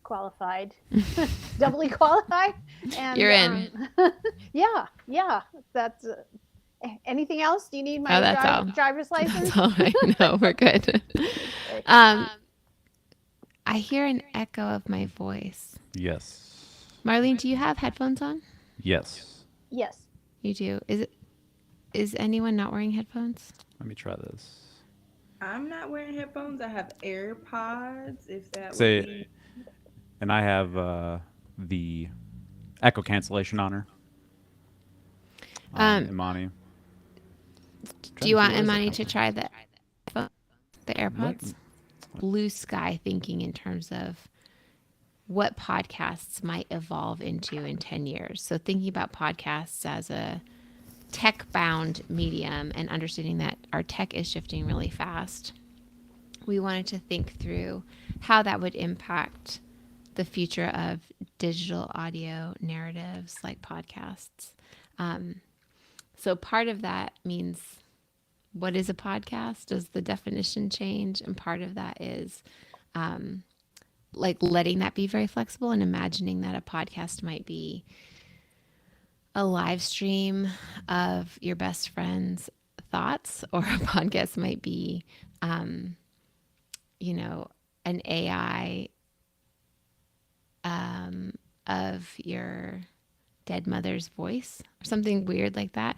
qualified, doubly qualified, and You're in. yeah. That's anything else? Do you need Oh, my that's all. driver's That's license? all I know. We're good. Okay. Um, I hear an echo of my voice. Yes. Marlene, do you have headphones on? Yes. Yes. You do. Is anyone not wearing headphones? Let me try this. I'm not wearing headphones. I have AirPods, if that would Say, be. and I have the echo cancellation on her. Um, Imani. do Trying you to see want where is it Imani coming to from. try the Let, AirPods? Blue sky thinking in terms of what podcasts might evolve into in 10 years. So thinking about podcasts as a tech bound medium and understanding that our tech is shifting really fast, we wanted to think through how that would impact the future of digital audio narratives like podcasts. So part of that means, what is a podcast? Does the definition change? And part of that is like letting that be very flexible and imagining that a podcast might be a live stream of your best friend's thoughts, or a podcast might be, you know, an AI of your dead mother's voice or something weird like that.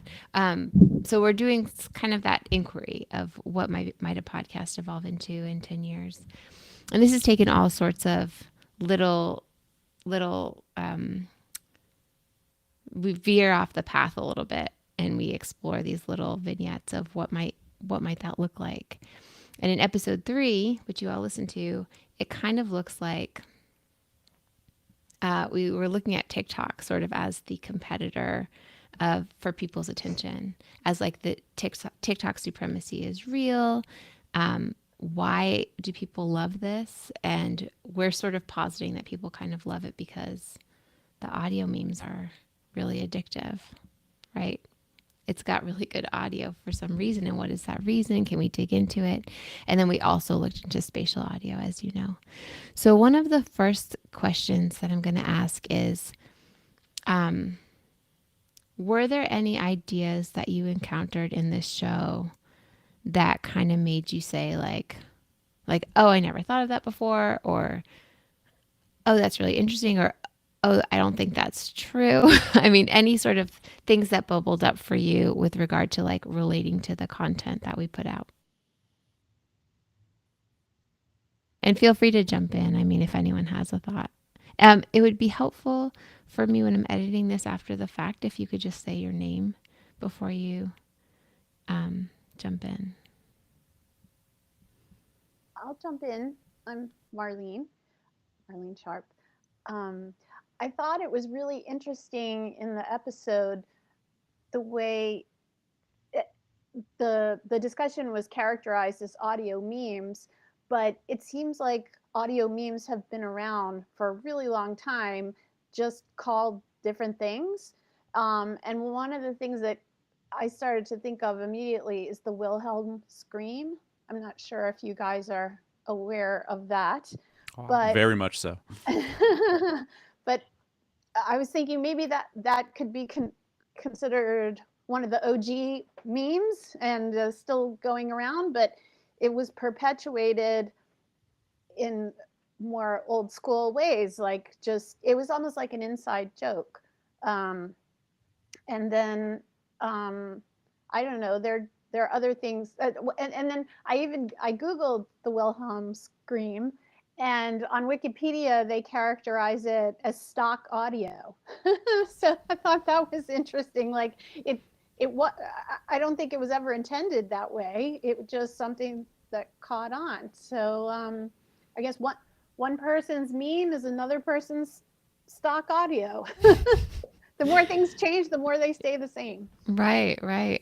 So we're doing kind of that inquiry of what might a podcast evolve into in 10 years. And this has taken all sorts of little we veer off the path a little bit and we explore these little vignettes of what might that look like. And in episode 3, which you all listened to, it kind of looks like we were looking at TikTok sort of as the competitor for people's attention, as like the TikTok supremacy is real. Why do people love this? And we're sort of positing that people kind of love it because the audio memes are really addictive, right? It's got really good audio for some reason. And what is that reason? Can we dig into it? And then we also looked into spatial audio, as you know. So one of the first questions that I'm going to ask is, were there any ideas that you encountered in this show that kind of made you say like, oh, I never thought of that before, or oh, that's really interesting, or oh, I don't think that's true. I mean, any sort of things that bubbled up for you with regard to like relating to the content that we put out. And feel free to jump in. I mean, if anyone has a thought. It would be helpful for me when I'm editing this after the fact if you could just say your name before you jump in. I'll jump in. I'm Marlene Sharp. Um, I thought it was really interesting in the episode the way it, the discussion was characterized as audio memes, but it seems like audio memes have been around for a really long time, just called different things. And one of the things that I started to think of immediately is the Wilhelm scream. I'm not sure if you guys are aware of that, but Very much so. but I was thinking maybe that could be considered one of the OG memes and still going around, but it was perpetuated in more old school ways. Like just it was almost like an inside joke, and then I don't know. There are other things, and then I googled the Wilhelm scream, and on Wikipedia they characterize it as stock audio. So I thought that was interesting. Like it what I don't think it was ever intended that way. It was just something that caught on. So I guess one person's meme is another person's stock audio. The more things change, the more they stay the same. Right, right.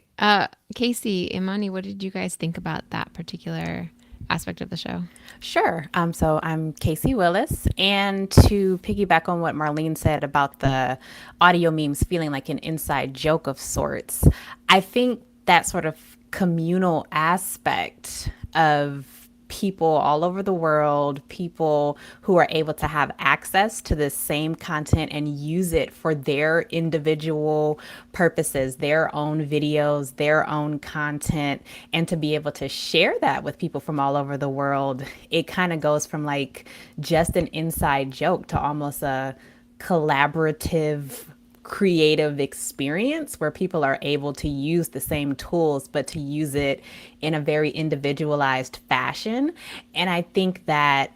Casey, Imani, what did you guys think about that particular aspect of the show? Sure. So I'm Casey Willis. And to piggyback on what Marlene said about the audio memes feeling like an inside joke of sorts, I think that sort of communal aspect of people all over the world, people who are able to have access to the same content and use it for their individual purposes, their own videos, their own content, and to be able to share that with people from all over the world. It kind of goes from like just an inside joke to almost a collaborative creative experience where people are able to use the same tools but to use it in a very individualized fashion. And I think that,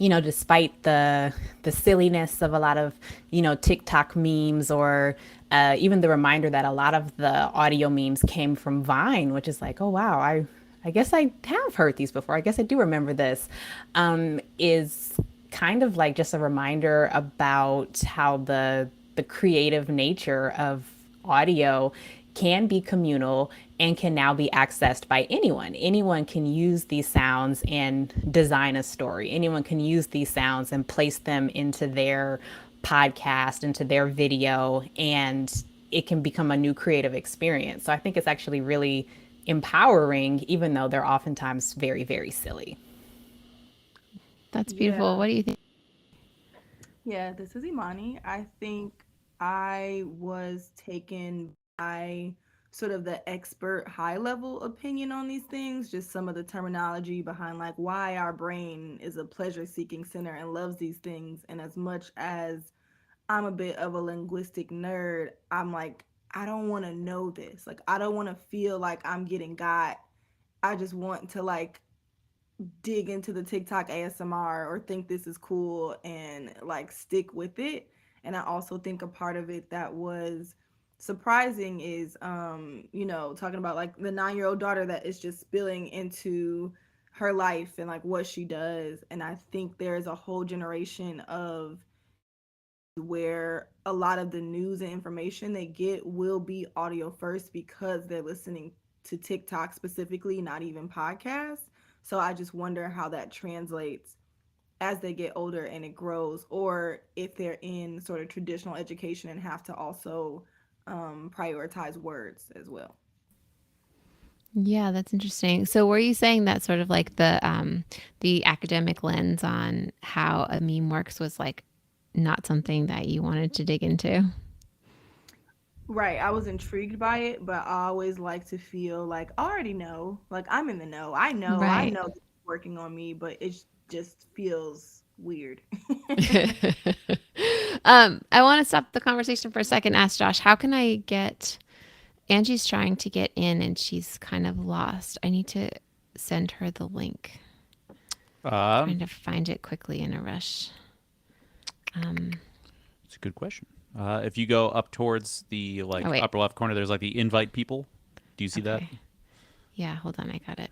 you know, despite the silliness of a lot of, you know, TikTok memes, or even the reminder that a lot of the audio memes came from Vine, which is like, oh wow, I guess I have heard these before, I guess I do remember this, is kind of like just a reminder about how the creative nature of audio can be communal and can now be accessed by anyone. Anyone can use these sounds and design a story. Anyone can use these sounds and place them into their podcast, into their video, and it can become a new creative experience. So I think it's actually really empowering, even though they're oftentimes very, very silly. That's beautiful. Yeah. What do you think? Yeah, this is Imani. I think I was taken by sort of the expert high level opinion on these things, just some of the terminology behind like why our brain is a pleasure seeking center and loves these things. And as much as I'm a bit of a linguistic nerd, I'm like, I don't want to know this. Like, I don't want to feel like I'm getting got. I just want to like dig into the TikTok ASMR or think this is cool and like stick with it. And I also think a part of it that was surprising is you know, talking about like the 9-year-old daughter that is just spilling into her life and like what she does. And I think there's a whole generation of where a lot of the news and information they get will be audio first because they're listening to TikTok specifically, not even podcasts. So I just wonder how that translates as they get older and it grows, or if they're in sort of traditional education and have to also prioritize words as well. Yeah, that's interesting. So were you saying that sort of like the academic lens on how a meme works was like not something that you wanted to dig into? Right. I was intrigued by it, but I always like to feel like I already know. Like I'm in the know. I Right. know this is working on me, but it just feels weird. I want to stop the conversation for a second. Ask Josh, how can I get Angie's trying to get in and she's kind of lost. I need to send her the link. Trying Um, to find it quickly in a rush. Um, it's a good question. If you go up towards the oh wait. upper left corner, there's like the invite people. Do you see that? Okay. Yeah, hold on. I got it.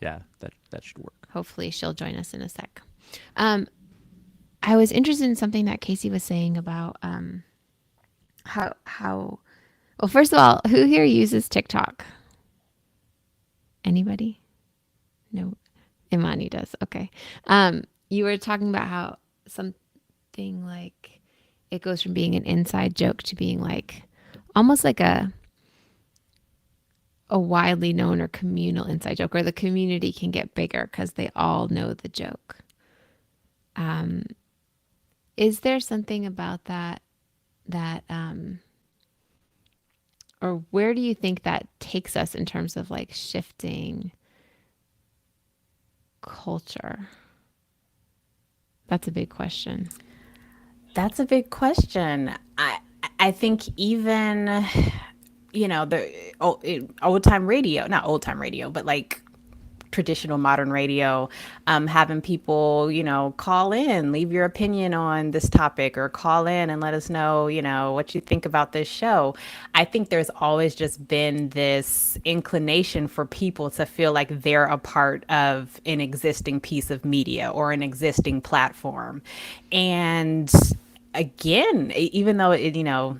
Yeah, that should work. Hopefully she'll join us in a sec. Um, I was interested in something that Casey was saying about how well, first of all, who here uses TikTok? Anybody? No. Imani does. Okay. You were talking about how something like it goes from being an inside joke to being like almost like a widely known or communal inside joke, or the community can get bigger because they all know the joke. Um, is there something about that or where do you think that takes us in terms of like shifting culture? That's a big question. That's a big question. I think even, you know, the old time radio, not old time radio, but like traditional modern radio, having people, you know, call in, leave your opinion on this topic, or call in and let us know, you know, what you think about this show. I think there's always just been this inclination for people to feel like they're a part of an existing piece of media or an existing platform. And again, even though it, you know,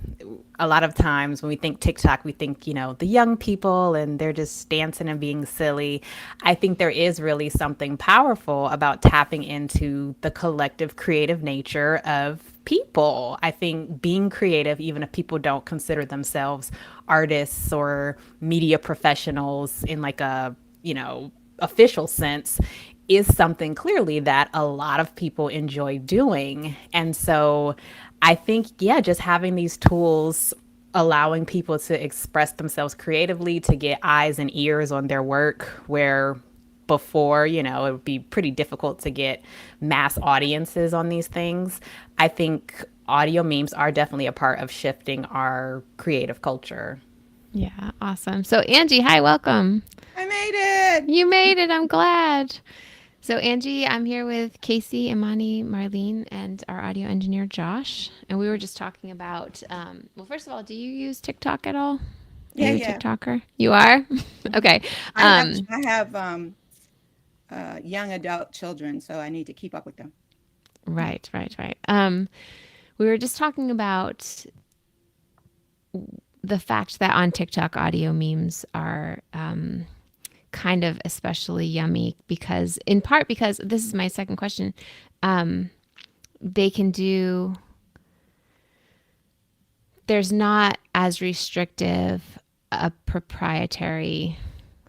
a lot of times when we think TikTok, we think, you know, the young people and they're just dancing and being silly. I think there is really something powerful about tapping into the collective creative nature of people. I think being creative, even if people don't consider themselves artists or media professionals in like a, you know, official sense, is something clearly that a lot of people enjoy doing. And so I think, yeah, just having these tools, allowing people to express themselves creatively, to get eyes and ears on their work, where before, it would be pretty difficult to get mass audiences on these things. I think audio memes are definitely a part of shifting our creative culture. Yeah, awesome. So Angie, hi, welcome. I made it. You made it. I'm glad. So Angie, I'm here with Casey, Imani, Marlene, and our audio engineer Josh. And we were just talking about. Well, first of all, do you use TikTok at all? Are Yeah, you a yeah. TikToker? You are. Okay. I have young adult children, so I need to keep up with them. Right. We were just talking about the fact that on TikTok, audio memes are kind of especially yummy because, in part, because this is my second question. They can do. There's not as restrictive a proprietary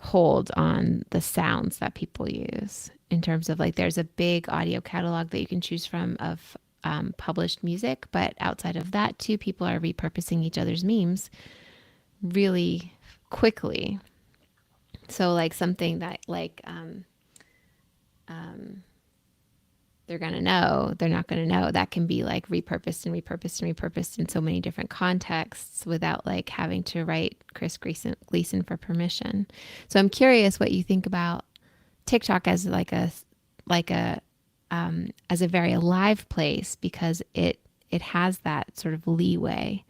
hold on the sounds that people use in terms of like there's a big audio catalog that you can choose from of published music, but outside of that too, people are repurposing each other's memes really quickly. So like something that like they're going to know, they're not going to know, that can be like repurposed and repurposed and repurposed in so many different contexts without like having to write Chris Gleason for permission. So I'm curious what you think about TikTok as as a very alive place, because it has that sort of leeway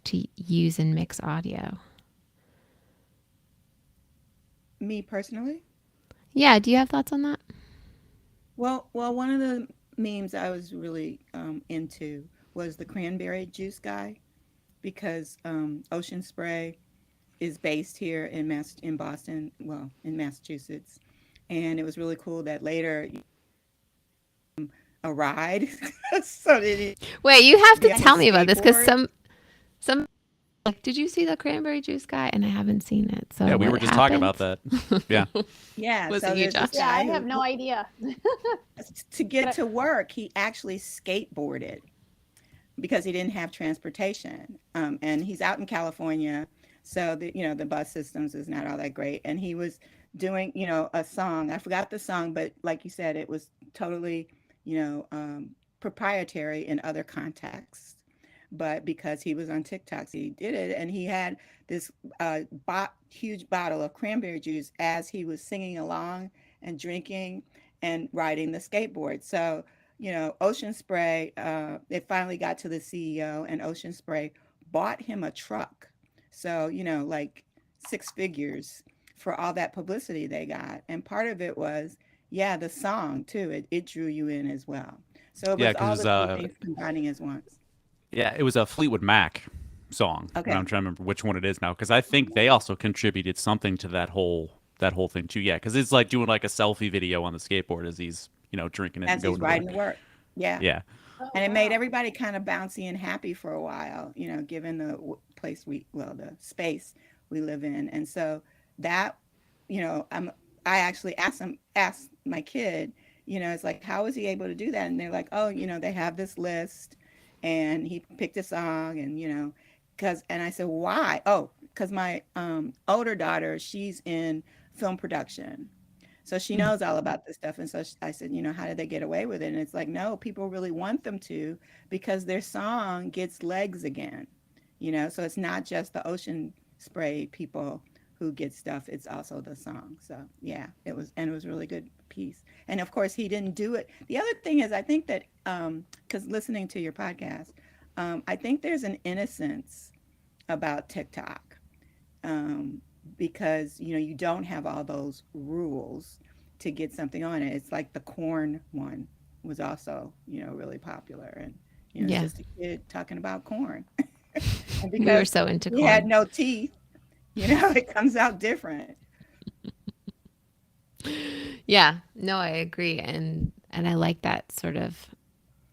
to use and mix audio. Me personally? Yeah, do you have thoughts on that? Well, one of the memes I was really into was the cranberry juice guy because Ocean Spray is based here in Boston, well, in Massachusetts, and it was really cool that later a ride, so did he Wait, you have to be on tell his me about this because skateboard? some like, did you see the cranberry juice guy? And I haven't seen it. So Yeah, we what were just talking about happened? that. Yeah. Yeah, Was so it you, there's this Josh? Yeah, I guy have who, no idea. to But get to work, he actually skateboarded because he didn't have transportation. And he's out in California, so the bus systems is not all that great. And he was doing a song. I forgot the song, but like you said, it was totally proprietary in other contexts. But because he was on TikTok, he did it, and he had this huge bottle of cranberry juice as he was singing along and drinking and riding the skateboard. So Ocean Spray, it finally got to the CEO, and Ocean Spray bought him a truck. So, like 6 figures for all that publicity they got. And part of it was, yeah, the song too. It drew you in as well. So it Yeah, was all because the three things combining as once. yeah, it was a Fleetwood Mac song, and I'm Okay. trying to remember which one it is now because I think they also contributed something to that whole thing too. Yeah, because it's like doing like a selfie video on the skateboard as he's drinking it and As he's going to riding work. to work. Yeah. Yeah, oh And it made wow. everybody kind of bouncy and happy for a while, given the the space we live in. And so that, you know, I'm, I actually asked my kid, it's like, how was he able to do that? And they're like, oh, they have this list and he picked a song and, and I said, why? Oh, because my older daughter, she's in film production. So she Mm. knows all about this stuff. And so I said, how did they get away with it? And it's like, no, people really want them to because their song gets legs again, So it's not just the Ocean Spray people who get stuff, it's also the song. So yeah, it was a really good piece. And of course, he didn't do it. The other thing is, I think that, because listening to your podcast, I think there's an innocence about TikTok, um, because you don't have all those rules to get something on it. It's like the corn one was also really popular, and it's Yeah, just a kid talking about corn, and we were because so into he had corn. no teeth, it comes out different. Yeah, no, I agree, and I like that sort of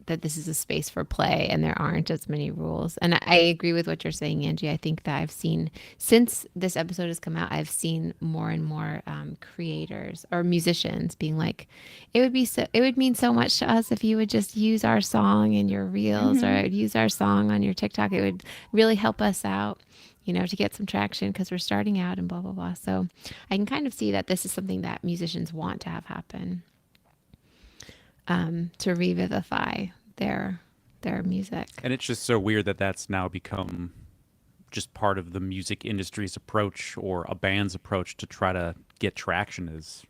that this is a space for play and there aren't as many rules. And I agree with what you're saying, Angie. I think that I've seen, since this episode has come out, I've seen more and more creators or musicians being like, it would mean so much to us if you would just use our song in your reels or use our song on your TikTok. It would really help us out, to get some traction because we're starting out and blah, blah, blah. So I can kind of see that this is something that musicians want to have happen. To revivify their music. And it's just so weird that that's now become just part of the music industry's approach or a band's approach to try to get traction. Is,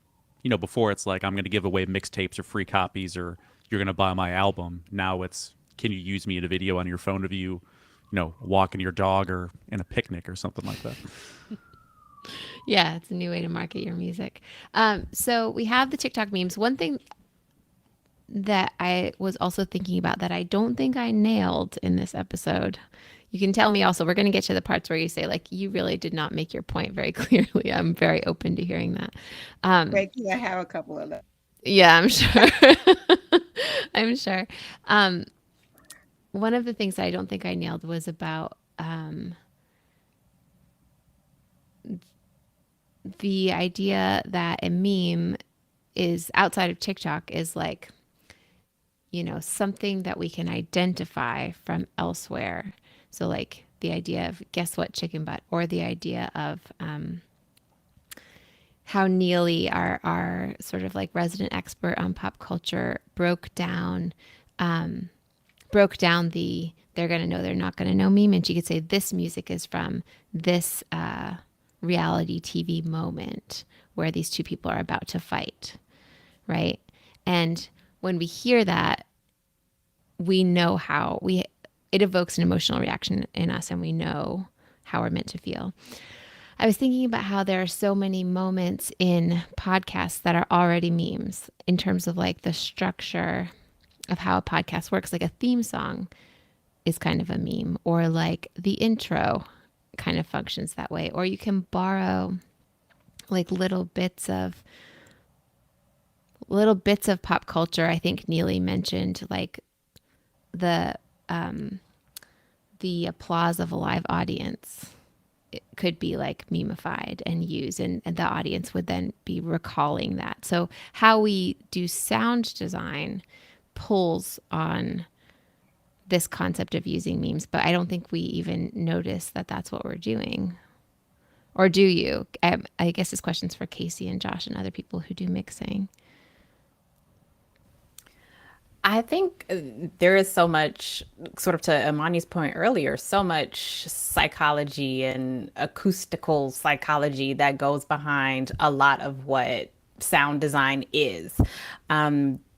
before it's like, I'm going to give away mixtapes or free copies, or you're going to buy my album. Now it's, can you use me in a video on your phone of you, walking your dog or in a picnic or something like that. Yeah, it's a new way to market your music. So we have the TikTok memes. One thing that I was also thinking about that I don't think I nailed in this episode. You can tell me also, we're going to get to the parts where you say, like, you really did not make your point very clearly. I'm very open to hearing that. Wait, 'cause I have a couple of them. Yeah, I'm sure. I'm sure. One of the things I don't think I nailed was about the idea that a meme is outside of TikTok is like, something that we can identify from elsewhere. So like the idea of guess what chicken butt, or the idea of how Neely, our sort of like resident expert on pop culture, broke down the they're going to know, they're not going to know meme. And she could say this music is from this reality TV moment where these two people are about to fight, right? And when we hear that, we know it evokes an emotional reaction in us, and we know how we're meant to feel. I was thinking about how there are so many moments in podcasts that are already memes in terms of like the structure of how a podcast works. Like a theme song is kind of a meme, or like the intro kind of functions that way. Or you can borrow like little bits of pop culture. I think Neely mentioned like the applause of a live audience. It could be like memeified and used, and the audience would then be recalling that. So how we do sound design pulls on this concept of using memes, but I don't think we even notice that that's what we're doing. Or do you? I guess this question's for Casey and Josh and other people who do mixing. I think there is so much, sort of to Imani's point earlier, so much psychology and acoustical psychology that goes behind a lot of what sound design is.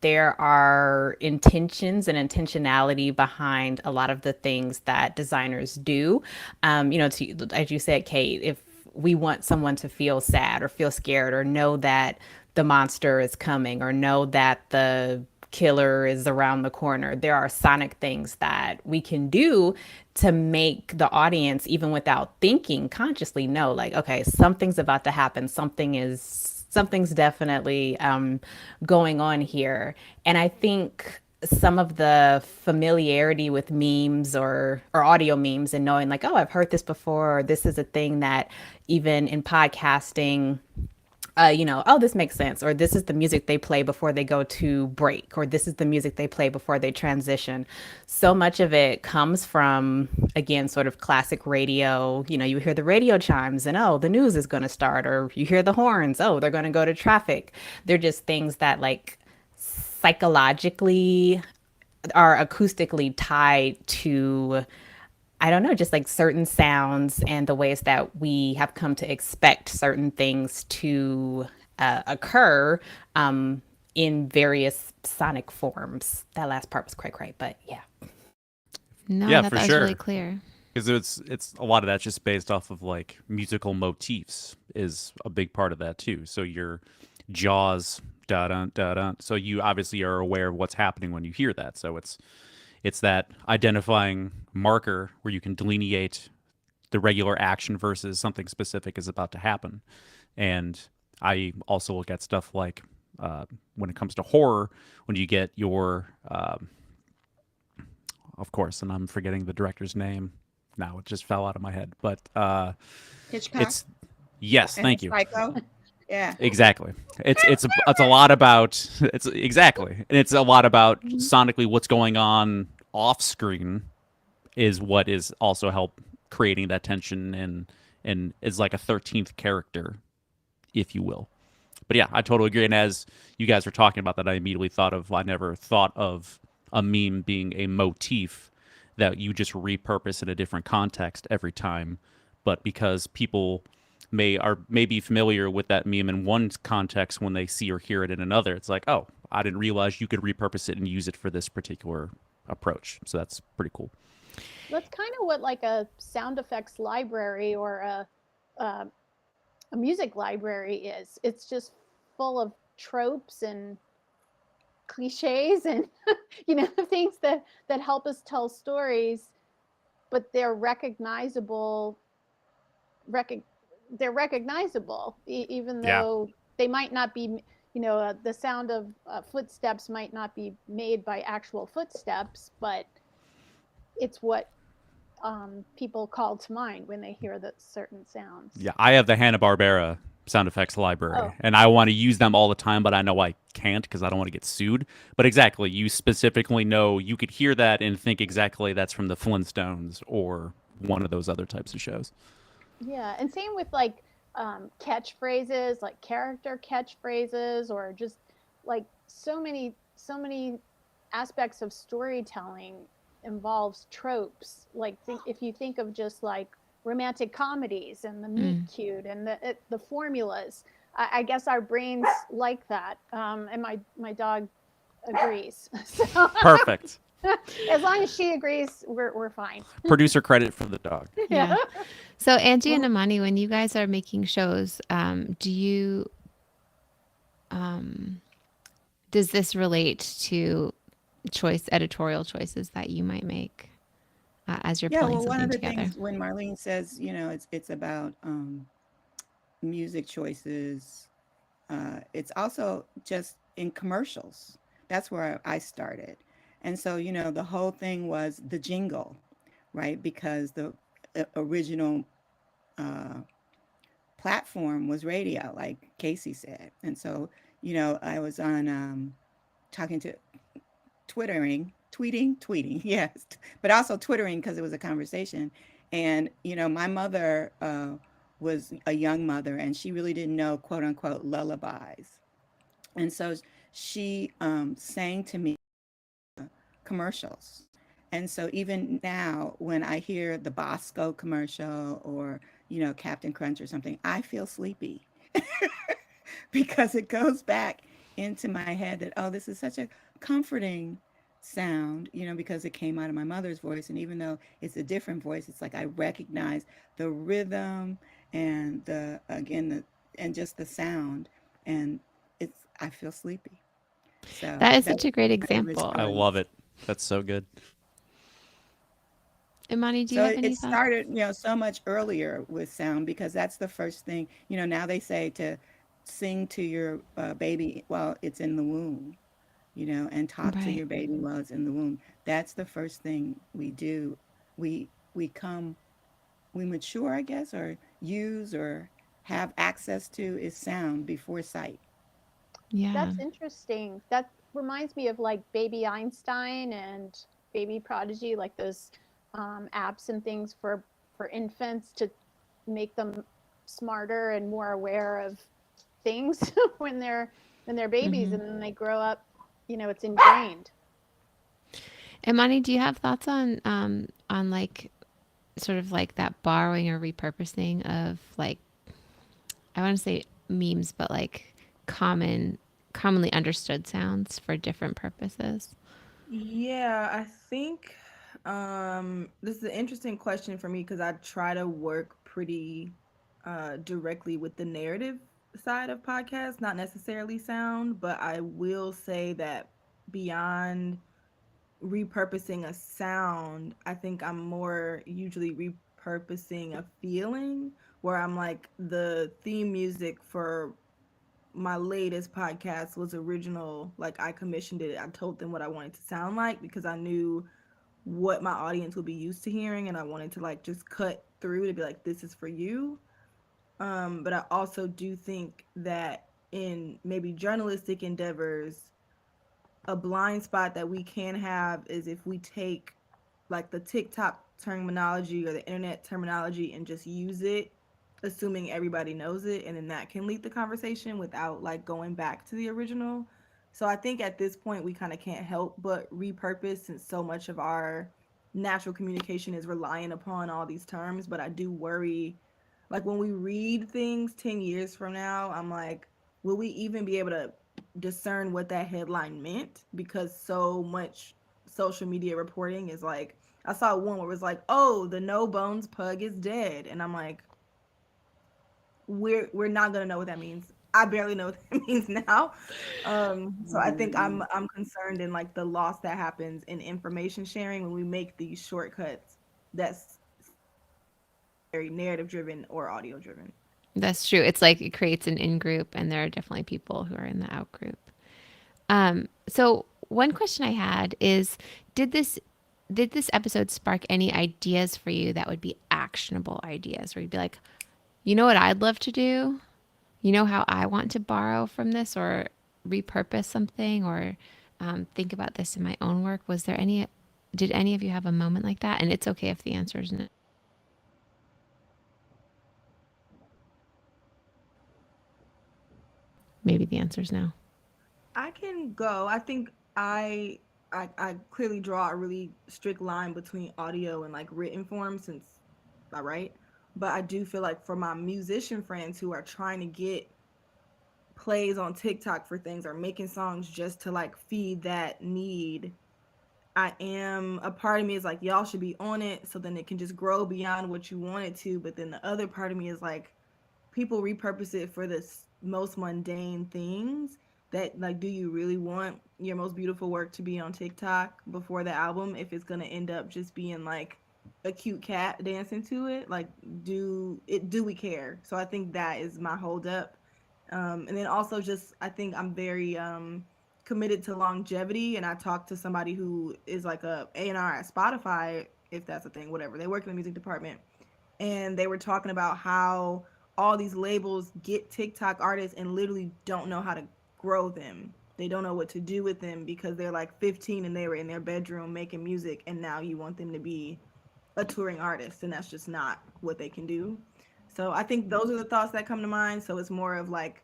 There are intentions and intentionality behind a lot of the things that designers do. As you said, Kate, if we want someone to feel sad or feel scared or know that the monster is coming or know that the killer is around the corner, there are sonic things that we can do to make the audience, even without thinking consciously, know like, okay, something's about to happen. Something's definitely going on here. And I think some of the familiarity with memes or audio memes and knowing like, oh, I've heard this before, or this is a thing that even in podcasting, oh, this makes sense, or this is the music they play before they go to break, or this is the music they play before they transition. So much of it comes from, again, sort of classic radio. You hear the radio chimes and, oh, the news is going to start, or you hear the horns, oh, they're going to go to traffic. They're just things that like psychologically are acoustically tied to, I don't know, just like certain sounds and the ways that we have come to expect certain things to occur in various sonic forms. That last part was cray, but yeah. No, Yeah, that for was sure. really clear. Because it's a lot of that's just based off of like musical motifs is a big part of that too. So your Jaws, da da da da. So you obviously are aware of what's happening when you hear that. So it's that identifying marker where you can delineate the regular action versus something specific is about to happen. And I also look at stuff like when it comes to horror, when you get your of course, and I'm forgetting the director's name now. It just fell out of my head. But Hitchcock it's yes, and thank his you. Psycho. Yeah. Exactly. It's a lot about it's exactly, and it's a lot about Mhm. sonically what's going on off screen is what is also help creating that tension and is like a 13th character, if you will. But yeah, I totally agree. And as you guys were talking about that, I immediately thought of I never thought of a meme being a motif that you just repurpose in a different context every time. But because people may be familiar with that meme in one context when they see or hear it in another, it's like, oh, I didn't realize you could repurpose it and use it for this particular approach. So that's pretty cool. That's kind of what like a sound effects library or uh, a music library is. It's just full of tropes and cliches and things that help us tell stories, but rec- they're recognizable, even Yeah. though they might not be. The sound of footsteps might not be made by actual footsteps, but it's what people call to mind when they hear the certain sounds. Yeah, I have the Hanna-Barbera sound effects library, Oh, and I want to use them all the time, but I know I can't because I don't want to get sued. But exactly, you specifically know you could hear that and think exactly that's from the Flintstones or one of those other types of shows. yeah, and same with like catchphrases, like character catchphrases, or just like so many aspects of storytelling involves tropes. Like if you think of just like romantic comedies and the meet Mm. cute and the formulas, I guess our brains like that, and my dog agrees. So Perfect. as long as she agrees, we're fine. Producer credit for the dog. Yeah. Yeah. So Angie and Amani, when you guys are making shows, do you um, does this relate to editorial choices that you might make as you're Yeah, pulling well, one something of the together? things when Marlene says, it's about music choices, it's also just in commercials. That's where I started. And so, the whole thing was the jingle, right? Because the original uh, platform was radio, like Casey said. And so, I was on talking to tweeting, yes, but also twittering because it was a conversation. And, my mother was a young mother and she really didn't know quote unquote lullabies. And so she sang to me commercials. And so even now, when I hear the Bosco commercial or, Captain Crunch or something, I feel sleepy because it goes back into my head that, oh, this is such a comforting sound, because it came out of my mother's voice. And even though it's a different voice, it's like I recognize the rhythm and and just the sound. And I feel sleepy. So That is that's such a great my favorite example. I love stories. it. That's so good. Imani, do you So have it any thoughts? started, so much earlier with sound because that's the first thing, now they say to sing to your baby while it's in the womb, and talk to Right. your baby while it's in the womb. That's the first thing we do. We come, we mature, I guess, or use or have access to is sound before sight. Yeah. That's interesting. That reminds me of like Baby Einstein and Baby Prodigy, like those apps and things for infants to make them smarter and more aware of things when they're babies, Hmm. and then they grow up. It's ingrained. Imani, do you have thoughts on like sort of like that borrowing or repurposing of like I want to say memes, but like commonly understood sounds for different purposes? Yeah, I think this is an interesting question for me because I try to work pretty directly with the narrative side of podcasts, not necessarily sound, but I will say that beyond repurposing a sound, I think I'm more usually repurposing a feeling where I'm like the theme music for my latest podcast was original. Like I commissioned it. I told them what I wanted to sound like because I knew what my audience would be used to hearing, and I wanted to like just cut through to be like, this is for you. But I also do think that in maybe journalistic endeavors, a blind spot that we can have is if we take like the TikTok terminology or the internet terminology and just use it, assuming everybody knows it, and then that can lead the conversation without like going back to the original. So I think at this point we kind of can't help but repurpose, since so much of our natural communication is relying upon all these terms. But I do worry, like when we read things 10 years from now, I'm like, will we even be able to discern what that headline meant? Because so much social media reporting is like, I saw one where it was like, oh, the no bones pug is dead, and I'm like, we're not gonna know what that means. I barely know what that means now. So I think I'm concerned in like the loss that happens in information sharing when we make these shortcuts that's very narrative driven or audio driven. That's true. It's like it creates an in group, and there are definitely people who are in the out group. So one question I had is, did this did this episode spark any ideas for you that would be actionable ideas, where you'd be like, you know what I'd love to do? You know how I want to borrow from this or repurpose something, or think about this in my own work? Was there any, did any of you have a moment like that? And it's okay if the answer is no. Maybe the answer is no. I can go. I think I clearly draw a really strict line between audio and like written form, since I write. But I do feel like for my musician friends who are trying to get plays on TikTok for things or making songs just to like feed that need, I am, a part of me is like, y'all should be on it so then it can just grow beyond what you want it to. But then the other part of me is like, people repurpose it for the most mundane things that, like, do you really want your most beautiful work to be on TikTok before the album if it's going to end up just being like a cute cat dancing to it? Like, do we care? So I think that is my holdup. And then also just, I think I'm very committed to longevity, and I talked to somebody who is like a A&R at Spotify, if that's a thing, whatever. They work in the music department, and they were talking about how all these labels get TikTok artists and literally don't know how to grow them. They don't know what to do with them because they're like 15 and they were in their bedroom making music, and now you want them to be a touring artist, and that's just not what they can do. So I think those are the thoughts that come to mind. So it's more of like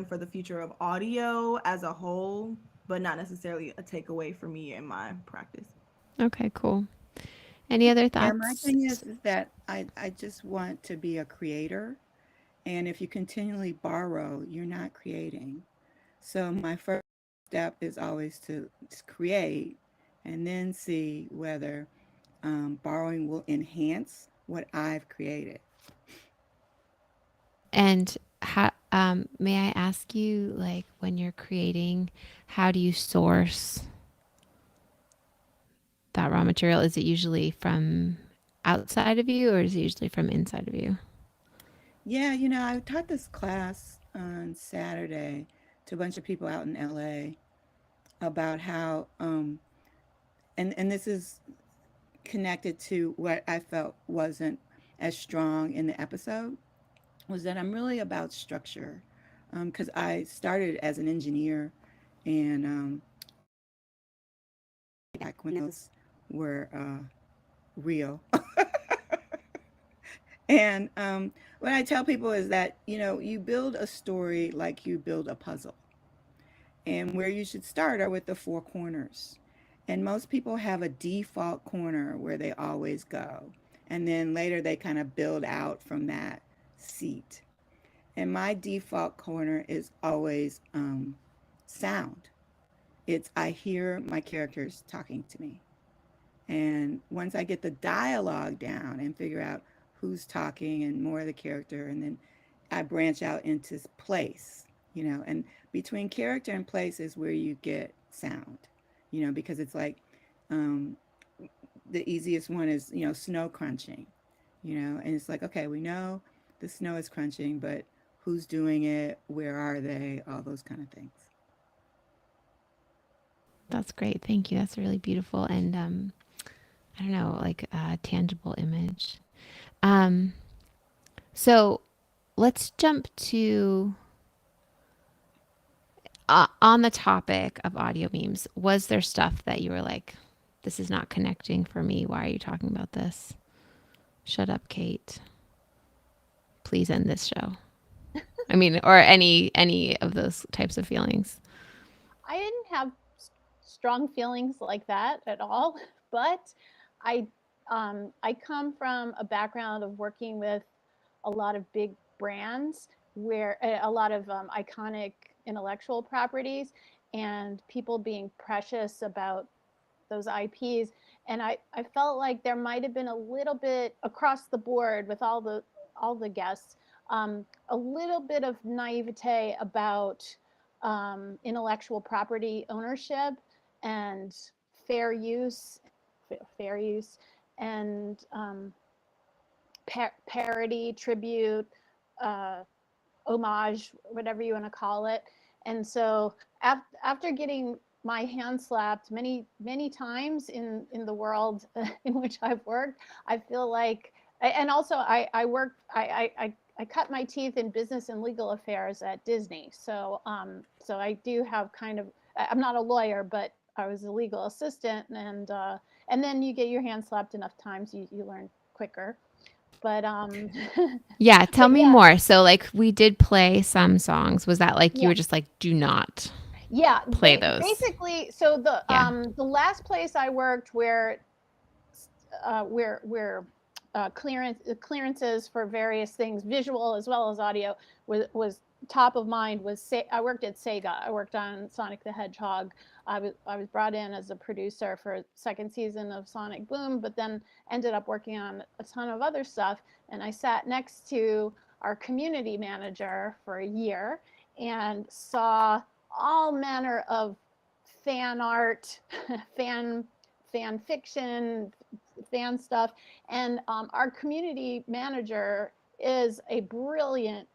for the future of audio as a whole, but not necessarily a takeaway for me in my practice. Okay, cool. Any other Yeah, my thoughts? thing is that I just want to be a creator. And if you continually borrow, you're not creating. So my first step is always to create and then see whether borrowing will enhance what I've created. And how, may I ask you, like, when you're creating, how do you source that raw material? Is it usually from outside of you, or is it usually from inside of you? Yeah, I taught this class on Saturday to a bunch of people out in LA about how, and this is connected to what I felt wasn't as strong in the episode, was that I'm really about structure. Because I started as an engineer, and back when those were real. And what I tell people is that, you build a story like you build a puzzle. And where you should start are with the four corners. And most people have a default corner where they always go. And then later they kind of build out from that seat. And my default corner is always sound. It's I hear my characters talking to me. And once I get the dialogue down and figure out who's talking and more of the character, and then I branch out into place, and between character and place is where you get sound, because it's like um, the easiest one is, snow crunching, and it's like, okay, we know the snow is crunching, but who's doing it? Where are they? All those kind of things. That's great. Thank you. That's really beautiful and I don't know, like a tangible image. Um, so let's jump to on the topic of audio memes. Was there stuff that you were like, this is not connecting for me? Why are you talking about this? Shut up, Kate. Please end this show. I mean, or any of those types of feelings. I didn't have strong feelings like that at all, but I I come from a background of working with a lot of big brands where a lot of iconic intellectual properties and people being precious about those IPs. And I felt like there might have been a little bit across the board with all the guests, a little bit of naivete about intellectual property ownership and fair use, fair use, and parody, tribute, uh, homage, whatever you want to call it. And so after getting my hand slapped many times in the world in which I've worked, I feel like, and also I worked I cut my teeth in business and legal affairs at Disney. So I do have kind of, I'm not a lawyer, but I was a legal assistant, and then you get your hand slapped enough times, you learn quicker. But Yeah, tell but me yeah, more. So like we did play some songs. Was that like you yeah. were just like, do not Yeah, play those? basically, so Yeah. the last place I worked where clearances for various things, visual as well as audio, was top of mind. I worked at Sega. I worked on Sonic the Hedgehog. I was brought in as a producer for second season of Sonic Boom, but then ended up working on a ton of other stuff. And I sat next to our community manager for a year and saw all manner of fan art, fan fan fiction, fan stuff. And our community manager is a brilliant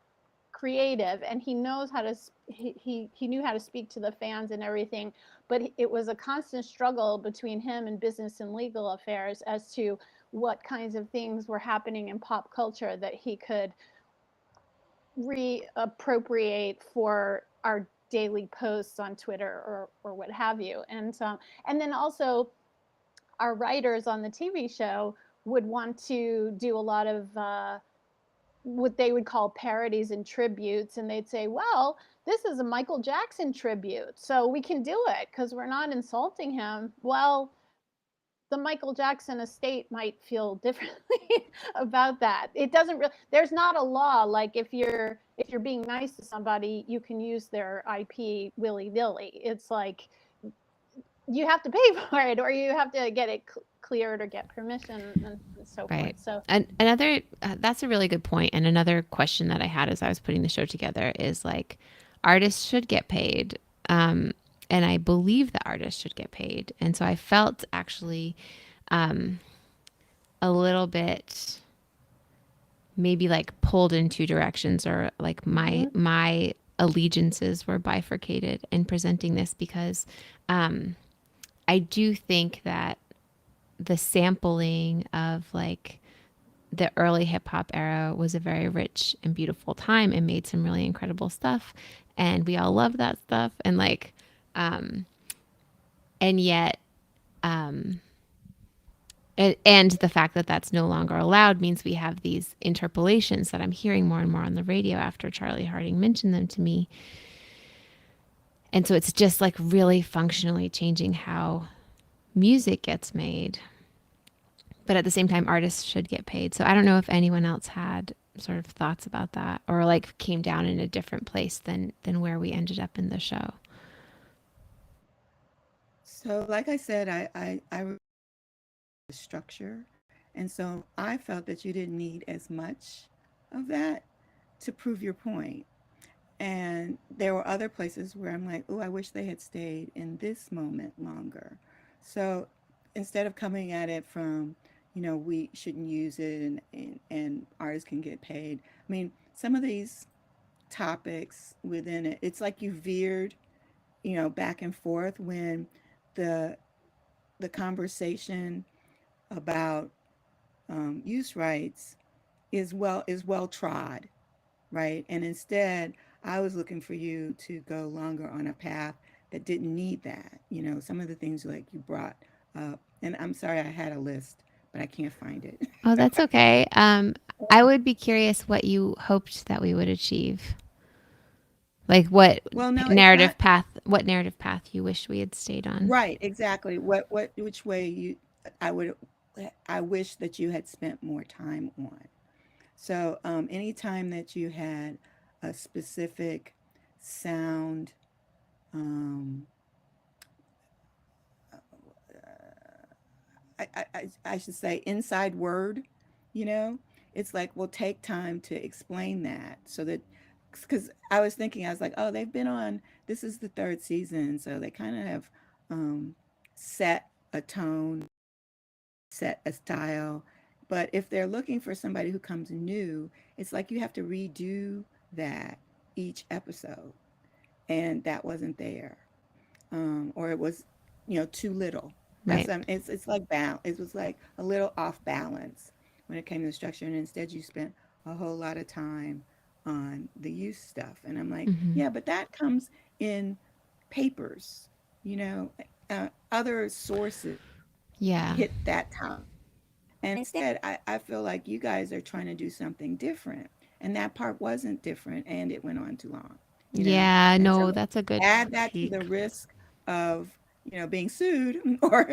creative, and he knows how to he knew how to speak to the fans and everything, but it was a constant struggle between him and business and legal affairs as to what kinds of things were happening in pop culture that he could reappropriate for our daily posts on Twitter or what have you. And then also our writers on the TV show would want to do a lot of what they would call parodies and tributes, and they'd say, "Well, this is a Michael Jackson tribute, so we can do it because we're not insulting him." Well, the Michael Jackson estate might feel differently about that. It doesn't really. There's not a law like if you're being nice to somebody, you can use their IP willy nilly. It's like you have to pay for it, or you have to get it cleared or get permission and so forth. Right. So And another, that's a really good point. And another question that I had as I was putting the show together is like, artists should get paid. And I believe the artists should get paid. And so I felt actually a little bit maybe like pulled in two directions, or like mm-hmm. my allegiances were bifurcated in presenting this because I do think that the sampling of like the early hip hop era was a very rich and beautiful time and made some really incredible stuff. And we all love that stuff. And like, and yet, and the fact that that's no longer allowed means we have these interpolations that I'm hearing more and more on the radio after Charlie Harding mentioned them to me. And so it's just like really functionally changing how music gets made. But at the same time, artists should get paid. So I don't know if anyone else had sort of thoughts about that or like came down in a different place than where we ended up in the show. So, like I said, I the structure, and so I felt that you didn't need as much of that to prove your point. And there were other places where I'm like, oh, I wish they had stayed in this moment longer. So instead of coming at it from, we shouldn't use it and artists can get paid. I mean, some of these topics within it, it's like you veered, back and forth when the the conversation about use rights is well trod, right? And instead, I was looking for you to go longer on a path that didn't need that. Some of the things like you brought up, and I'm sorry, I had a list, but I can't find it. Oh, that's okay. I would be curious what you hoped that we would achieve. Like Well, no, it's not what narrative path you wish we had stayed on. right. Exactly. Which way I would, I wish that you had spent more time on. So, anytime that you had a specific sound, um, I should say inside word, you know, it's like, well, take time to explain that so that, because I was thinking, I was like, oh, they've been on, this is the third season. So they kind of have um, set a tone, set a style. But if they're looking for somebody who comes new, it's like you have to redo that each episode. And that wasn't there. Or it was, too little. Right. It's like it was like a little off balance when it came to the structure, and instead you spent a whole lot of time on the youth stuff. And I'm like, Mm-hmm. yeah, but that comes in papers, other sources Yeah. hit that time. And instead, I feel like you guys are trying to do something different. And that part wasn't different and it went on too long, you know? Yeah. And No, so that's a good add that to the critique. risk of, being sued or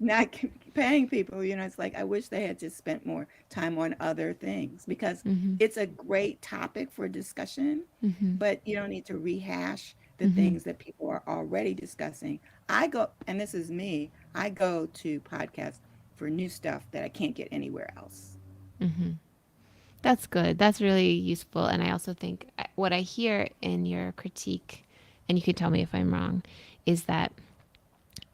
not paying people. It's like I wish they had just spent more time on other things because Mm-hmm. it's a great topic for discussion, Mm-hmm. but you don't need to rehash the Mm-hmm. things that people are already discussing. I go, and this is me, I go to podcasts for new stuff that I can't get anywhere else. Mm-hmm. That's good. That's really useful. And I also think what I hear in your critique, and you can tell me if I'm wrong, is that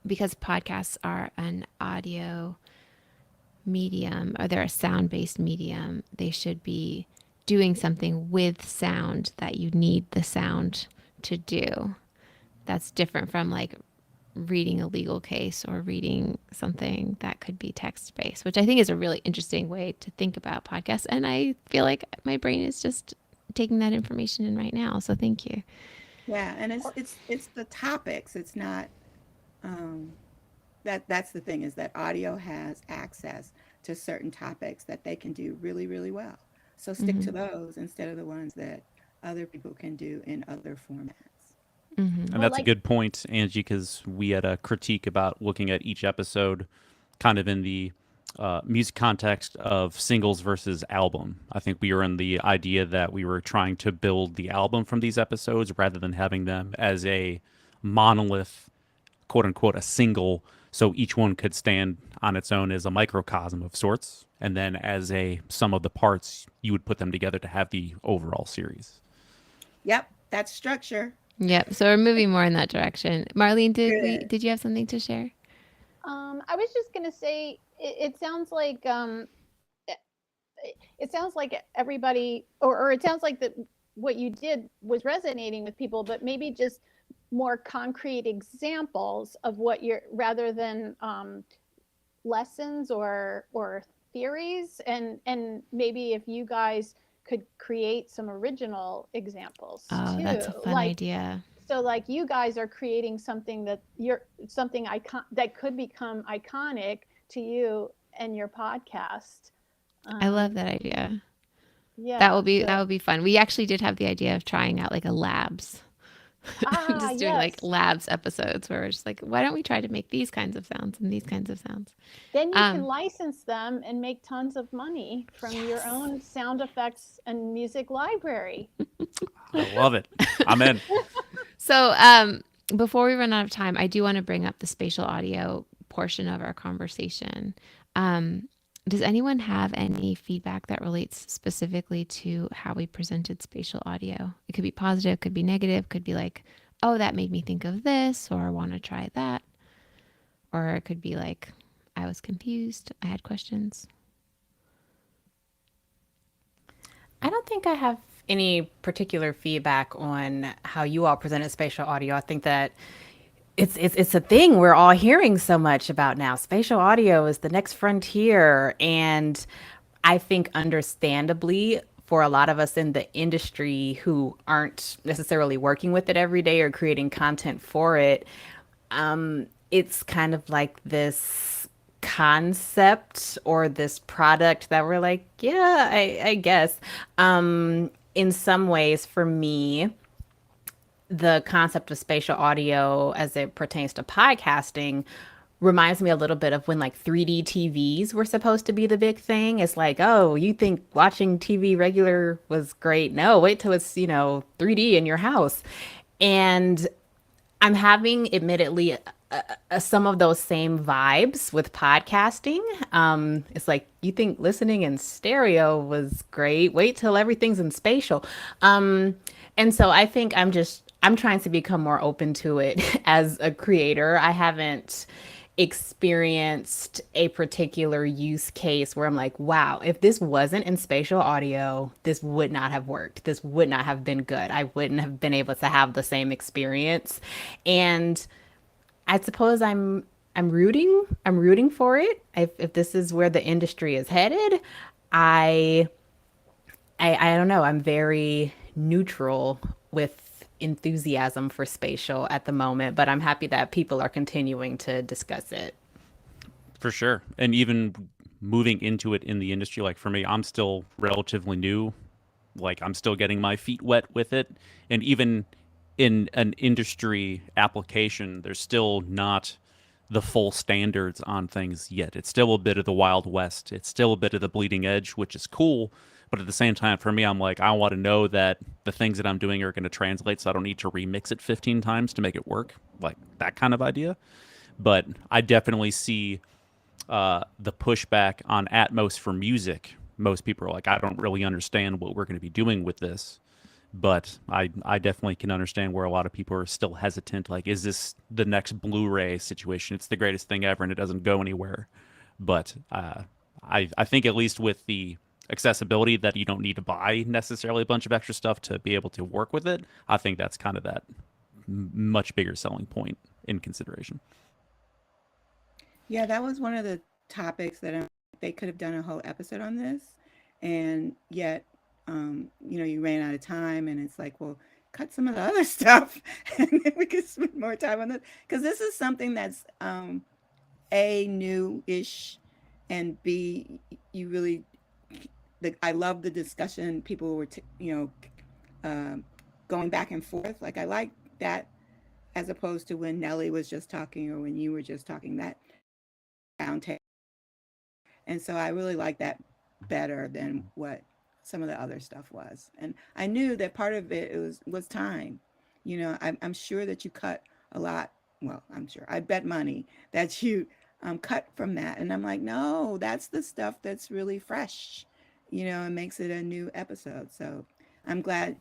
because podcasts are an audio medium or they're a sound based medium, they should be doing something with sound that you need the sound to do. That's different from like reading a legal case or reading something that could be text based, which I think is a really interesting way to think about podcasts. And I feel like my brain is just taking that information in right now. So thank you. Yeah, and it's the topics. It's not um that's the thing is that audio has access to certain topics that they can do really, really well. So stick Mm-hmm. to those instead of the ones that other people can do in other formats. Mm-hmm. And Well, that's a like, good point, Angie, because we had a critique about looking at each episode kind of in the music context of singles versus album. I think we were in the idea that we were trying to build the album from these episodes rather than having them as a monolith, quote unquote, a single. So each one could stand on its own as a microcosm of sorts. And then as a sum of the parts, you would put them together to have the overall series. Yep, that's structure. Yep. So we're moving more in that direction. Marlene, Good. did you have something to share? I was just gonna say, it sounds like it it sounds like everybody, or it sounds like that what you did was resonating with people, but maybe just more concrete examples of what you're, rather than lessons or theories, and maybe if you guys could create some original examples Oh, too, that's a fun like, idea. so like you guys are creating something that you're, something icon that could become iconic to you and your podcast. I love um that idea. yeah, That so, will be fun. We actually did have the idea of trying out like a labs. Just doing like yes, labs episodes where we're just like, why don't we try to make these kinds of sounds and these kinds of sounds? then you can Um, license them and make tons of money from your yes. own sound effects and music library. I love it. I'm in. So, before we run out of time, I do want to bring up the spatial audio portion of our conversation. Um, does anyone have any feedback that relates specifically to how we presented spatial audio? It could be positive, could be negative, could be like, oh, that made me think of this, or I want to try that. Or it could be like, I was confused, I had questions. I don't think I have any particular feedback on how you all presented spatial audio. I think that it's a thing we're all hearing so much about now. Spatial audio is the next frontier, and I think understandably for a lot of us in the industry who aren't necessarily working with it every day or creating content for it, it's kind of like this concept or this product that we're like, yeah, I guess. In some ways, for me, the concept of spatial audio as it pertains to podcasting reminds me a little bit of when like 3D TVs were supposed to be the big thing. It's like, oh, you think watching TV regular was great? No, wait till it's, 3D in your house. And I'm having, admittedly, some of those same vibes with podcasting. It's like you think listening in stereo was great. Wait till everything's in spatial. And so I think I'm trying to become more open to it as a creator. I haven't experienced a particular use case where I'm like, wow, if this wasn't in spatial audio, this would not have worked. This would not have been good. I wouldn't have been able to have the same experience. And I suppose I'm rooting for it. If this is where the industry is headed, I I don't know. I'm very neutral with enthusiasm for spatial at the moment, but I'm happy that people are continuing to discuss it. For sure. And even moving into it in the industry, like for me, I'm still relatively new. Like I'm still getting my feet wet with it. And even in an industry application, there's still not the full standards on things yet. It's still a bit of the Wild West. It's still a bit of the bleeding edge, which is cool. But at the same time, for me, I'm like, I want to know that the things that I'm doing are going to translate, so I don't need to remix it 15 times to make it work. Like that kind of idea. But I definitely see the pushback on Atmos for music. Most people are like, I don't really understand what we're going to be doing with this. But I definitely can understand where a lot of people are still hesitant. Like, is this the next Blu-ray situation? It's the greatest thing ever, and it doesn't go anywhere. But I think at least with the accessibility that you don't need to buy necessarily a bunch of extra stuff to be able to work with it, I think that's kind of that much bigger selling point in consideration. Yeah, that was one of the topics that they could have done a whole episode on this, and yet, you ran out of time, and it's like, well, cut some of the other stuff, and then we could spend more time on this because this is something that's a new-ish, and b you really, I love the discussion. People were, um, going back and forth. Like I like that as opposed to when Nellie was just talking or when you were just talking. That round table. And so I really like that better than what some of the other stuff was. And I knew that part of it was time. I'm sure that you cut a lot. Well, I'm sure. I bet money that you cut from that. And I'm like, no, that's the stuff that's really fresh, and makes it a new episode. So I'm glad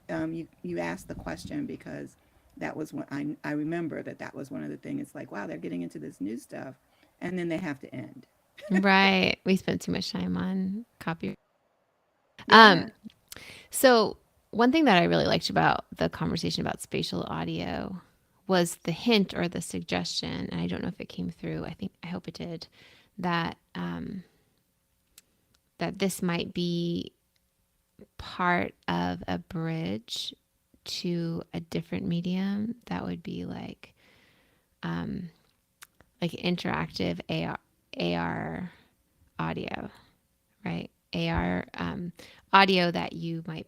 you asked the question because that was when I remember that was one of the things. It's like, wow, they're getting into this new stuff, and then they have to end. Right. We spent too much time on copy. Yeah. Um, so one thing that I really liked about the conversation about spatial audio was the hint or the suggestion, and I don't know if it came through. I hope it did, that that this might be part of a bridge to a different medium that would be like interactive AR audio, right? AR audio that you might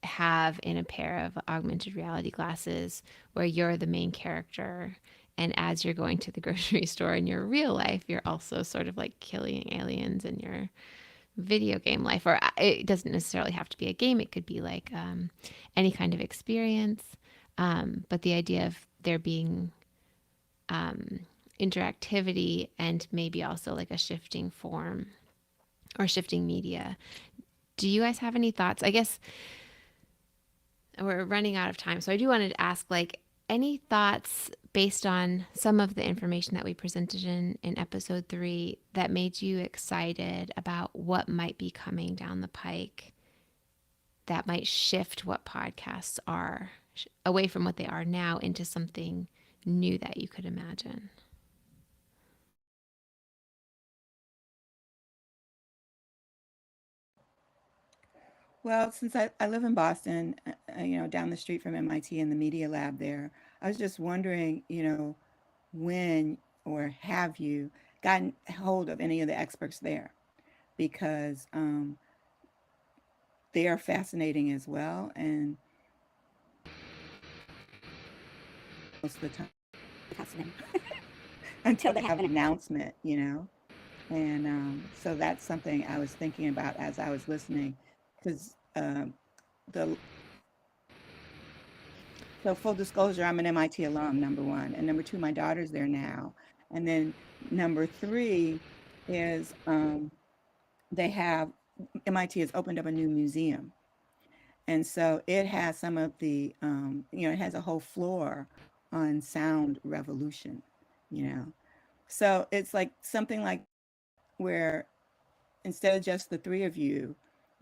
have in a pair of augmented reality glasses where you're the main character. And as you're going to the grocery store in your real life, you're also sort of like killing aliens in your video game life. Or it doesn't necessarily have to be a game, it could be like any kind of experience. But the idea of there being interactivity and maybe also like a shifting form or shifting media. Do you guys have any thoughts? I guess we're running out of time. So I do want to ask like any thoughts based on some of the information that we presented in episode 3 that made you excited about what might be coming down the pike that might shift what podcasts are away from what they are now into something new that you could imagine? Well, since I live in Boston, down the street from MIT and the Media Lab there, I was just wondering, when or have you gotten hold of any of the experts there? Because they are fascinating as well. And most of the time, until they have an announcement. And so that's something I was thinking about as I was listening, because the so full disclosure, I'm an MIT alum, number one, and number two, my daughter's there now, and then number three is they have MIT has opened up a new museum, and so it has some of the it has a whole floor on sound revolution, you know, so it's like something like where instead of just the three of you,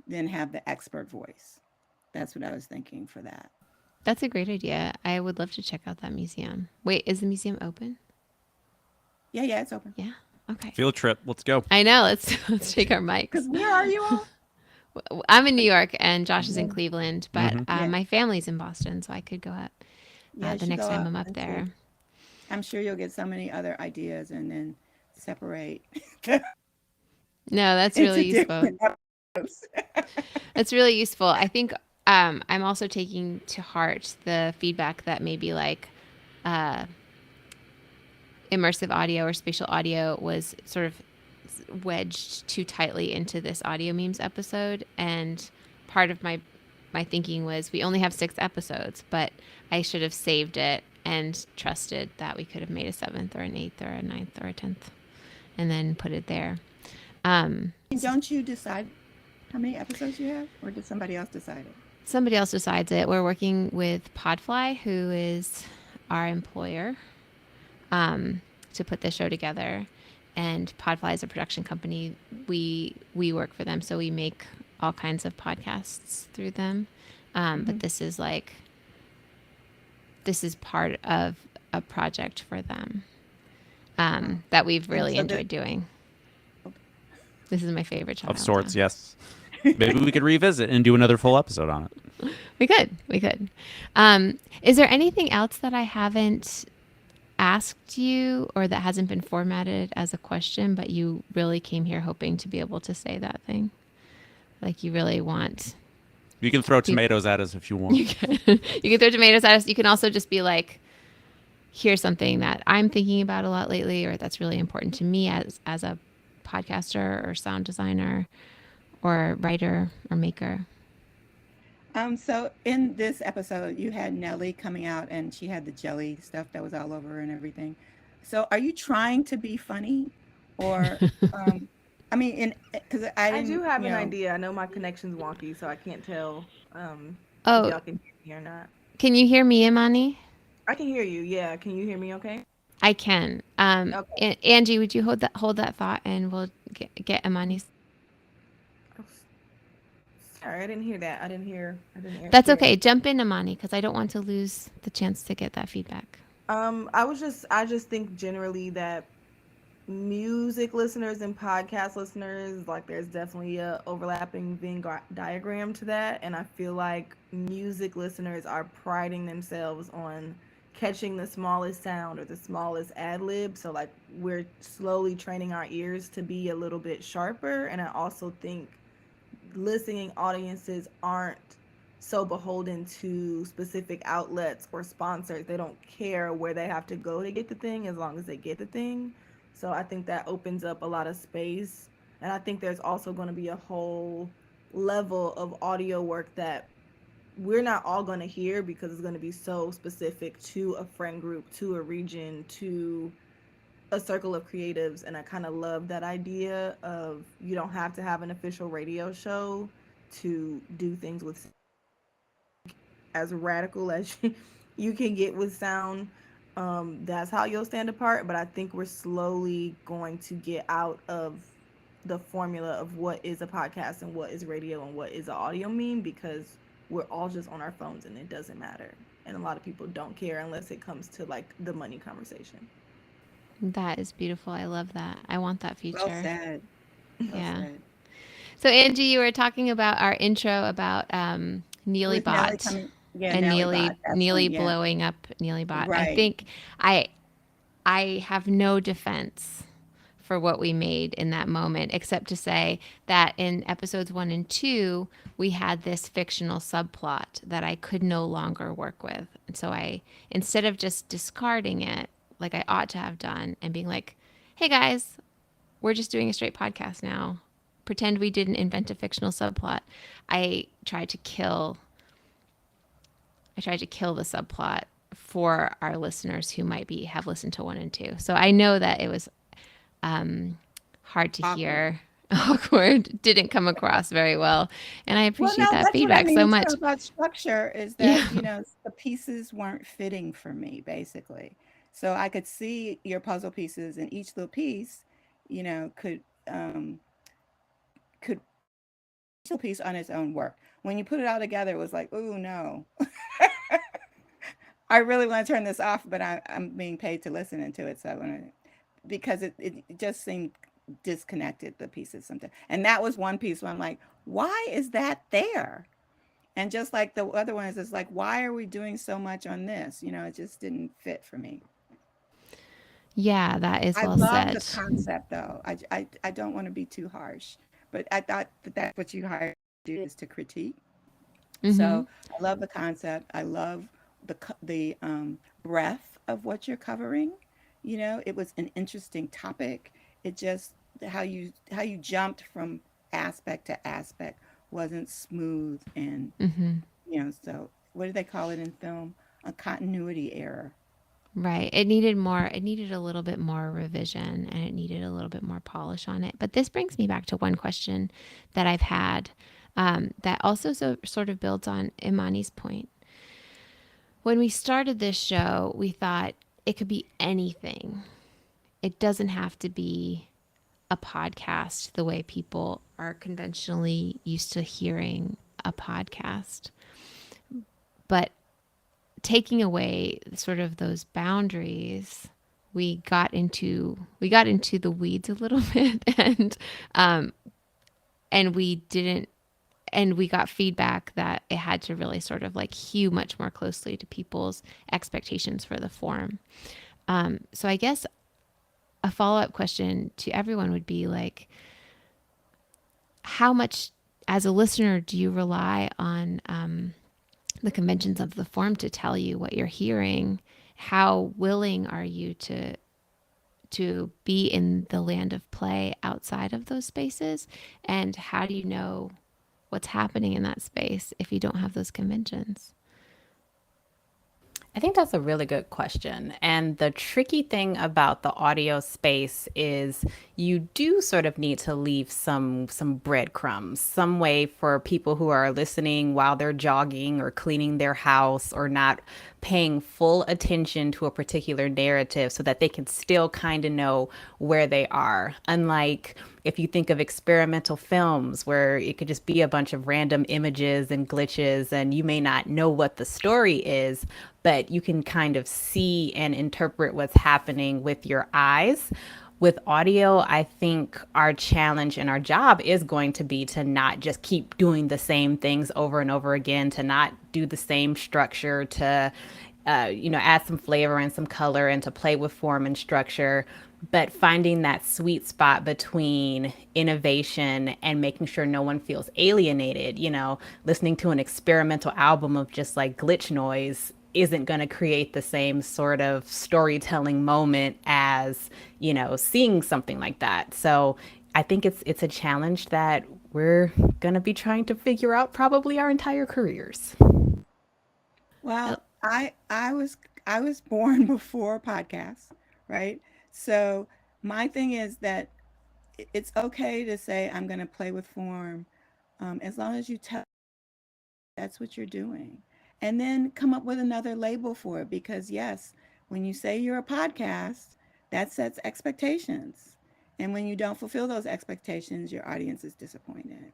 then have the expert voice. That's what I was thinking for that. That's a great idea. I would love to check out that museum. Wait, is the museum open? Yeah, it's open. Yeah. Okay. Field trip. Let's go. I know. Let's take our mics. Because where are you all? I'm in New York and Josh is in Cleveland, but Yeah. my family's in Boston, so I could go up Yeah, you the should next go time up I'm up and see. there. I'm sure you'll get so many other ideas and then separate No, that's into really useful. different episodes. That's really useful. I think I'm also taking to heart the feedback that maybe like immersive audio or spatial audio was sort of wedged too tightly into this audio memes episode. And part of my thinking was we only have 6 episodes, but I should have saved it and trusted that we could have made a 7th or an 8th or a 9th or a 10th and then put it there. Don't you decide how many episodes you have, or did somebody else decide it? Somebody else decides it. We're working with Podfly, who is our employer, to put this show together. And Podfly is a production company. We work for them, so we make all kinds of podcasts through them. But this is part of a project for them that we've really enjoyed doing. This is my favorite channel. Of sorts, yes. Maybe we could revisit and do another full episode on it. We could. Is there anything else that I haven't asked you or that hasn't been formatted as a question, but you really came here hoping to be able to say that thing? Like you really want. You can throw tomatoes at us if you want. You can throw tomatoes at us. You can also just be like, here's something that I'm thinking about a lot lately, or that's really important to me as a podcaster or sound designer or writer or maker. So in this episode, you had Nellie coming out, and she had the jelly stuff that was all over her and everything. So are you trying to be funny, or I mean, because I do have an idea. I know my connection's wonky, so I can't tell if y'all can hear me or not. Can you hear me, Imani? I can hear you. Yeah, can you hear me? Okay. I can. Okay. Angie, would you hold that thought, and we'll get Imani's. Sorry, I didn't hear that. I didn't hear. That's okay. Jump in, Imani, because I don't want to lose the chance to get that feedback. I just think generally that music listeners and podcast listeners, like there's definitely a overlapping Venn diagram to that, and I feel like music listeners are priding themselves on catching the smallest sound or the smallest ad lib, so like we're slowly training our ears to be a little bit sharper. And I also think listening audiences aren't so beholden to specific outlets or sponsors. They don't care where they have to go to get the thing as long as they get the thing. So I think that opens up a lot of space. And I think there's also going to be a whole level of audio work that we're not all going to hear because it's going to be so specific to a friend group, to a region, to a circle of creatives. And I kind of love that idea of you don't have to have an official radio show to do things with as radical as you can get with sound. That's how you'll stand apart. But I think we're slowly going to get out of the formula of what is a podcast and what is radio and what is an audio meme, because we're all just on our phones and it doesn't matter. and a lot of people don't care unless it comes to like the money conversation. That is beautiful. I love that. I want that Well feature. said. Well Yeah. said. So Angie, you were talking about our intro about Neely With Nelly Bot coming, yeah, and Nelly bot. That's Neely when, yeah, blowing up Neely Bot. I right. think I I have no defense for what we made in that moment, except to say that in episodes 1 and 2, we had this fictional subplot that I could no longer work with. And so I, instead of just discarding it like I ought to have done and being like, hey guys, we're just doing a straight podcast now, pretend we didn't invent a fictional subplot. I tried to kill I tried to kill the subplot for our listeners who might be have listened to 1 and 2. So I know that it was hard to Awkward. hear, awkward, didn't come across very well, and I Well, appreciate no, that that's what I feedback so mean too much. about structure is Yeah, that, the pieces weren't fitting for me, basically. So I could see your puzzle pieces, and each little piece, could could each little piece on its own work. When you put it all together, it was like, oh no, I really want to turn this off, but I'm being paid to listen into it, so I want to, because it just seemed disconnected, the pieces sometimes. And that was one piece where I'm like, why is that there? And just like the other ones, it's like, why are we doing so much on this? It just didn't fit for me. yeah, that is I well love the said. concept though. I don't want to be too harsh, but I thought that that's what you hired to do, is to critique. Mm-hmm. So I love the concept. I love the breadth of what you're covering. It was an interesting topic. It just, how you jumped from aspect to aspect wasn't smooth, and Mm-hmm. so what do they call it in film? A continuity error. Right. It needed more. It needed a little bit more revision, and it needed a little bit more polish on it. But this brings me back to one question that I've had that also sort of builds on Imani's point. When we started this show, we thought it could be anything. It doesn't have to be a podcast the way people are conventionally used to hearing a podcast. But taking away sort of those boundaries, we got into the weeds a little bit, um, and we didn't and we got feedback that it had to really sort of like hew much more closely to people's expectations for the form. So I guess a follow-up question to everyone would be like, how much as a listener do you rely on the conventions of the form to tell you what you're hearing? How willing are you to be in the land of play outside of those spaces? And how do you know what's happening in that space if you don't have those conventions? I think that's a really good question. And the tricky thing about the audio space is you do sort of need to leave some breadcrumbs, some way for people who are listening while they're jogging or cleaning their house or not paying full attention to a particular narrative so that they can still kind of know where they are. Unlike if you think of experimental films where it could just be a bunch of random images and glitches and you may not know what the story is, but you can kind of see and interpret what's happening with your eyes. With audio, I think our challenge and our job is going to be to not just keep doing the same things over and over again, to not do the same structure, to add some flavor and some color and to play with form and structure, but finding that sweet spot between innovation and making sure no one feels alienated. Listening to an experimental album of just like glitch noise isn't going to create the same sort of storytelling moment as, seeing something like that. So I think it's a challenge that we're going to be trying to figure out probably our entire careers. Well, I was born before podcasts, right? So my thing is that it's okay to say I'm going to play with form, as long as you tell that's what you're doing, and then come up with another label for it. Because yes, when you say you're a podcast, that sets expectations, and when you don't fulfill those expectations, your audience is disappointed.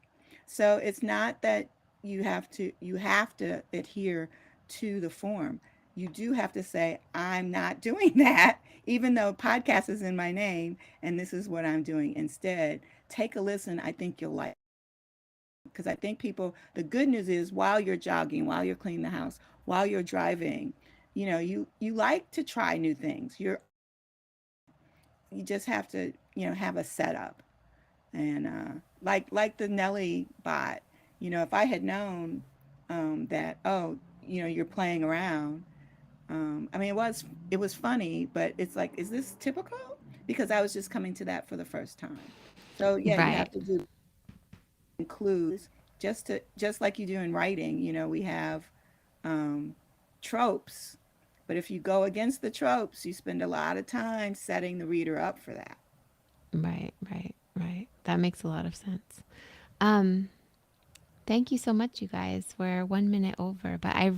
So it's not that you have to adhere to the form. You do have to say, I'm not doing that, even though podcast is in my name and this is what I'm doing. Instead, take a listen. I think you'll like, because I think people, the good news is while you're jogging, while you're cleaning the house, while you're driving, you like to try new things. You just have to, have a setup. And like the Nelly bot, if I had known that, oh, you're playing around. I mean, it was funny, but it's like, is this typical? Because I was just coming to that for the first time. So yeah, you Right. have to do includes just like you do in writing. We have um, tropes, but if you go against the tropes, you spend a lot of time setting the reader up for that. Right. Right. Right. That makes a lot of sense. Um, Thank you so much, you guys. We're 1 minute over, but I